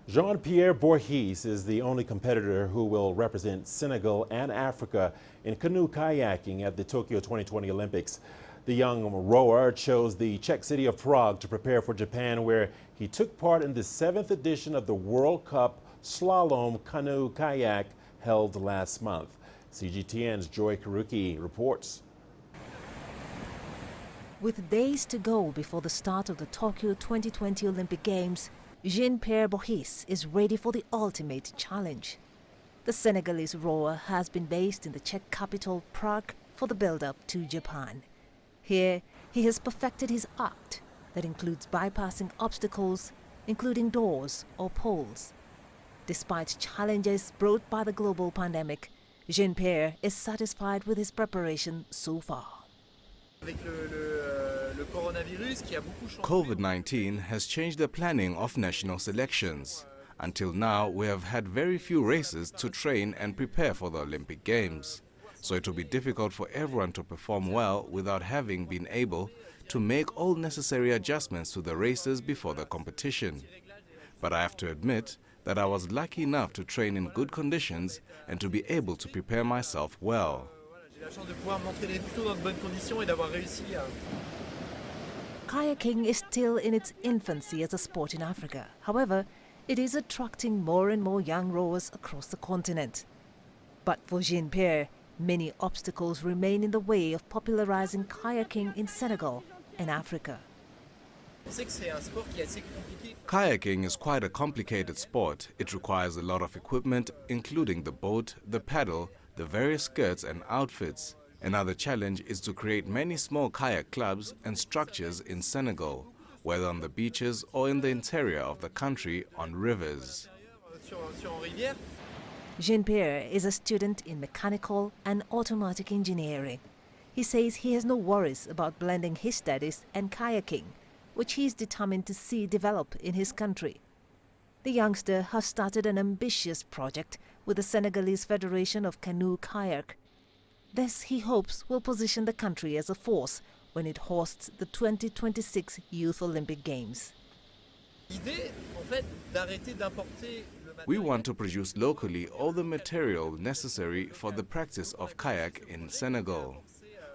Jean-Pierre Bourhis is the only competitor who will represent Senegal and Africa in canoe-kayaking at the Tokyo 2020 Olympics. The young rower chose the Czech city of Prague to prepare for Japan, where he took part in the 7th edition of the World Cup Slalom canoe-kayak held last month. CGTN's Kiruki reports. With days to go before the start of the Tokyo 2020 Olympic Games, Jean-Pierre Bourhis is ready for the ultimate challenge. The Senegalese rower has been based in the Czech capital Prague for the build-up to Japan. Here, he has perfected his art that includes bypassing obstacles, including doors or poles. Despite challenges brought by the global pandemic, Jean-Pierre is satisfied with his preparation so far. COVID-19 has changed the planning of national selections. Until now, we have had very few races to train and prepare for the Olympic Games. So it will be difficult for everyone to perform well without having been able to make all necessary adjustments to the races before the competition. But I have to admit that I was lucky enough to train in good conditions and to be able to prepare myself well. Kayaking is still in its infancy as a sport in Africa. However, it is attracting more and more young rowers across the continent. But for Jean-Pierre, many obstacles remain in the way of popularizing kayaking in Senegal and Africa. Kayaking is quite a complicated sport. It requires a lot of equipment, including the boat, the paddle, the various skirts and outfits. Another challenge is to create many small kayak clubs and structures in Senegal, whether on the beaches or in the interior of the country on rivers. Jean-Pierre is a student in mechanical and automatic engineering. He says he has no worries about blending his studies and kayaking, which he is determined to see develop in his country. The youngster has started an ambitious project with the Senegalese Federation of Canoe-Kayak. This, he hopes, will position the country as a force when it hosts the 2026 Youth Olympic Games. We want to produce locally all the material necessary for the practice of kayak in Senegal.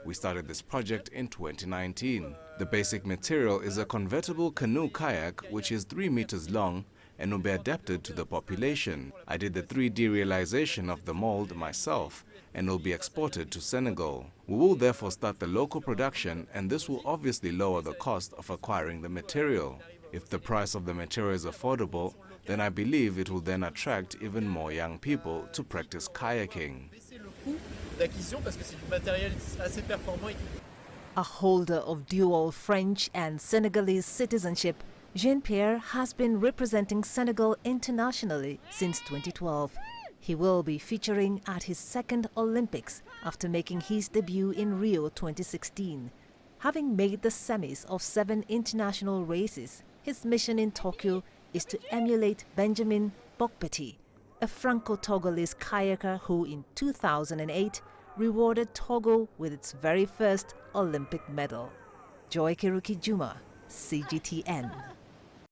We started this project in 2019. The basic material is a convertible canoe kayak which is 3 meters long and will be adapted to the population. I did the 3D realization of the mold myself and will be exported to Senegal. We will therefore start the local production, and this will obviously lower the cost of acquiring the material. If the price of the material is affordable, then I believe it will then attract even more young people to practice kayaking. A holder of dual French and Senegalese citizenship, Jean-Pierre has been representing Senegal internationally since 2012. He will be featuring at his second Olympics after making his debut in Rio 2016. Having made the semis of 7 international races, his mission in Tokyo is to emulate Benjamin Bokpeti, a Franco-Togolese kayaker who in 2008 rewarded Togo with its very first Olympic medal. Kiruki, CGTN.